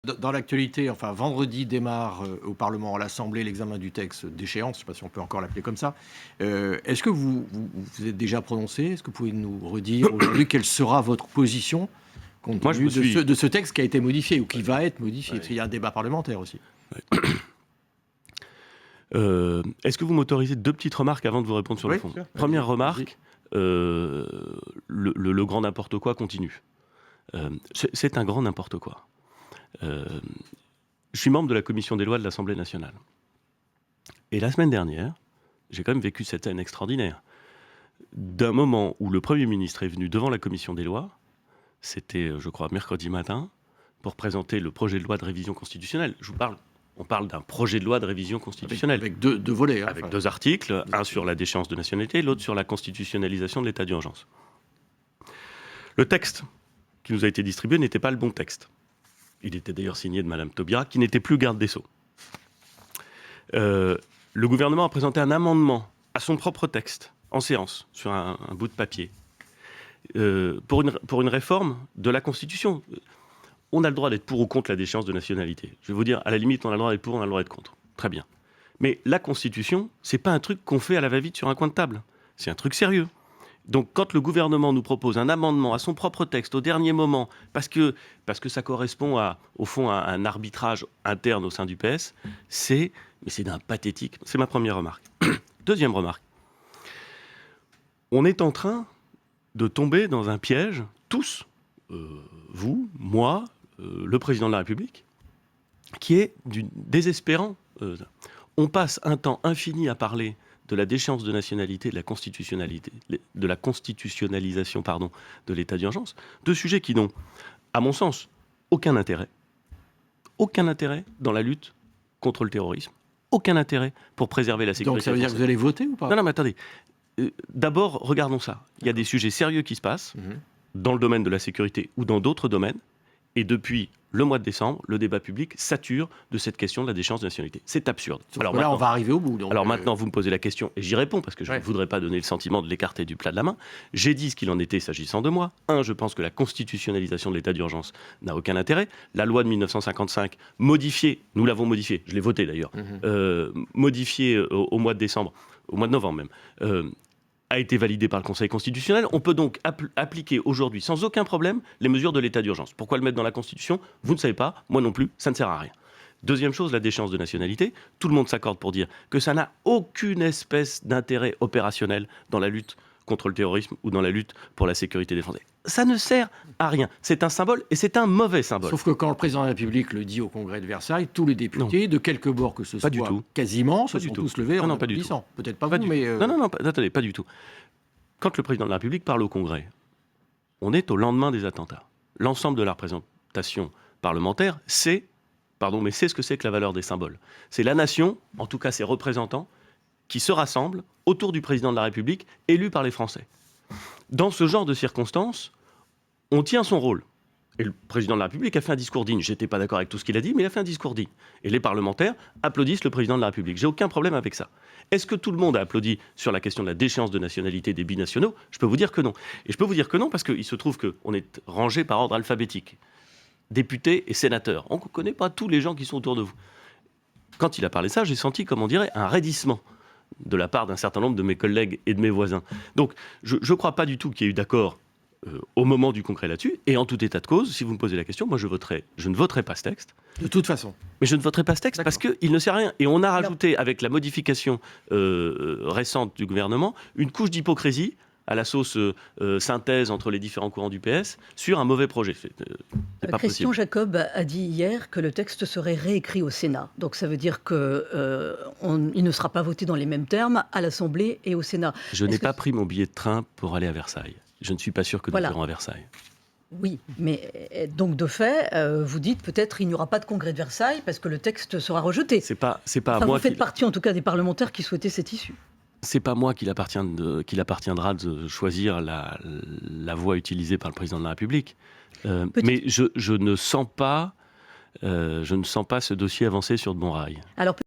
Dans l'actualité, enfin vendredi démarre au Parlement, à l'Assemblée, l'examen du texte d'échéance, je ne sais pas si on peut encore l'appeler comme ça. Est-ce que vous êtes déjà prononcé? Est-ce que vous pouvez nous redire aujourd'hui quelle sera votre position compte Moi, je tenu me suis... de ce texte qui a été modifié ou qui va être modifié? Ouais. Parce qu'il y a un débat parlementaire aussi. Est-ce que vous m'autorisez 2 petites remarques avant de vous répondre sur le Oui, fond? sûr. Première Vas-y. remarque, le grand n'importe quoi continue. C'est un grand n'importe quoi. Je suis membre de la commission des lois de l'Assemblée nationale. Et la semaine dernière, j'ai quand même vécu cette scène extraordinaire. D'un moment où le Premier ministre est venu devant la commission des lois, c'était, je crois, mercredi matin, pour présenter le projet de loi de révision constitutionnelle. On parle d'un projet de loi de révision constitutionnelle. Avec deux volets. Avec 2 articles, un sur la déchéance de nationalité, l'autre sur la constitutionnalisation de l'état d'urgence. Le texte qui nous a été distribué n'était pas le bon texte. Il était d'ailleurs signé de Mme Taubira, qui n'était plus garde des Sceaux. Le gouvernement a présenté un amendement à son propre texte, en séance, sur un bout de papier, pour une réforme de la Constitution. On a le droit d'être pour ou contre la déchéance de nationalité. Je vais vous dire, à la limite, on a le droit d'être pour, on a le droit d'être contre. Très bien. Mais la Constitution, c'est pas un truc qu'on fait à la va-vite sur un coin de table. C'est un truc sérieux. Donc quand le gouvernement nous propose un amendement à son propre texte au dernier moment, parce que ça correspond au fond à un arbitrage interne au sein du PS, c'est d'un pathétique. C'est ma première remarque. Deuxième remarque. On est en train de tomber dans un piège, tous, vous, moi, le président de la République, qui est désespérant. On passe un temps infini à parler de la déchéance de nationalité, de la constitutionnalisation de l'état d'urgence, deux sujets qui n'ont, à mon sens, aucun intérêt dans la lutte contre le terrorisme, aucun intérêt pour préserver la sécurité. Donc ça veut dire que vous allez voter ou pas? Non, mais attendez. D'abord, regardons ça. Il y a des sujets sérieux qui se passent dans le domaine de la sécurité ou dans d'autres domaines. Et depuis le mois de décembre, le débat public sature de cette question de la déchéance de nationalité. C'est absurde. Alors là, on va arriver au bout. Donc maintenant, vous me posez la question, et j'y réponds, parce que je ne voudrais pas donner le sentiment de l'écarter du plat de la main. J'ai dit ce qu'il en était s'agissant de moi. Je pense que la constitutionnalisation de l'état d'urgence n'a aucun intérêt. La loi de 1955, modifiée, nous l'avons modifiée, je l'ai votée d'ailleurs, modifiée au mois de décembre, au mois de novembre même, a été validé par le Conseil constitutionnel. On peut donc appliquer aujourd'hui, sans aucun problème, les mesures de l'état d'urgence. Pourquoi le mettre dans la Constitution? Vous ne savez pas, moi non plus, ça ne sert à rien. Deuxième chose, la déchéance de nationalité. Tout le monde s'accorde pour dire que ça n'a aucune espèce d'intérêt opérationnel dans la lutte contre le terrorisme ou dans la lutte pour la sécurité des Français. Ça ne sert à rien. C'est un symbole et c'est un mauvais symbole. Sauf que quand le président de la République le dit au congrès de Versailles, tous les députés, de quelque bord que ce soit, quasiment, se sont tous levés en applaudissant. Peut-être pas vous, mais... Non, attendez, pas du tout. Quand le président de la République parle au congrès, on est au lendemain des attentats. L'ensemble de la représentation parlementaire sait ce que c'est que la valeur des symboles. C'est la nation, en tout cas ses représentants, qui se rassemblent autour du président de la République, élu par les Français. Dans ce genre de circonstances, on tient son rôle. Et le président de la République a fait un discours digne. J'étais pas d'accord avec tout ce qu'il a dit, mais il a fait un discours digne. Et les parlementaires applaudissent le président de la République. J'ai aucun problème avec ça. Est-ce que tout le monde a applaudi sur la question de la déchéance de nationalité des binationaux? Je peux vous dire que non. Et je peux vous dire que non parce qu'il se trouve qu'on est rangé par ordre alphabétique. Députés et sénateurs. On ne connaît pas tous les gens qui sont autour de vous. Quand il a parlé ça, j'ai senti, comme on dirait, un raidissement de la part d'un certain nombre de mes collègues et de mes voisins. Donc, je ne crois pas du tout qu'il y ait eu d'accord au moment du concret là-dessus. Et en tout état de cause, si vous me posez la question, moi je ne voterai pas ce texte. De toute façon. Mais je ne voterai pas ce texte parce qu'il ne sert à rien. Et on a rajouté, avec la modification récente du gouvernement, une couche d'hypocrisie à la sauce synthèse entre les différents courants du PS sur un mauvais projet. Christian Jacob a dit hier que le texte serait réécrit au Sénat. Donc ça veut dire qu'il ne sera pas voté dans les mêmes termes à l'Assemblée et au Sénat. Je n'ai pas pris mon billet de train pour aller à Versailles. Je ne suis pas sûr que nous irons à Versailles. Oui, mais donc de fait, vous dites peut-être il n'y aura pas de congrès de Versailles parce que le texte sera rejeté. C'est pas à moi. Vous faites partie en tout cas des parlementaires qui souhaitaient cette issue. C'est pas moi qu'il appartiendra de choisir la voie utilisée par le président de la République. Mais je ne sens pas ce dossier avancer sur de bons rails. Alors,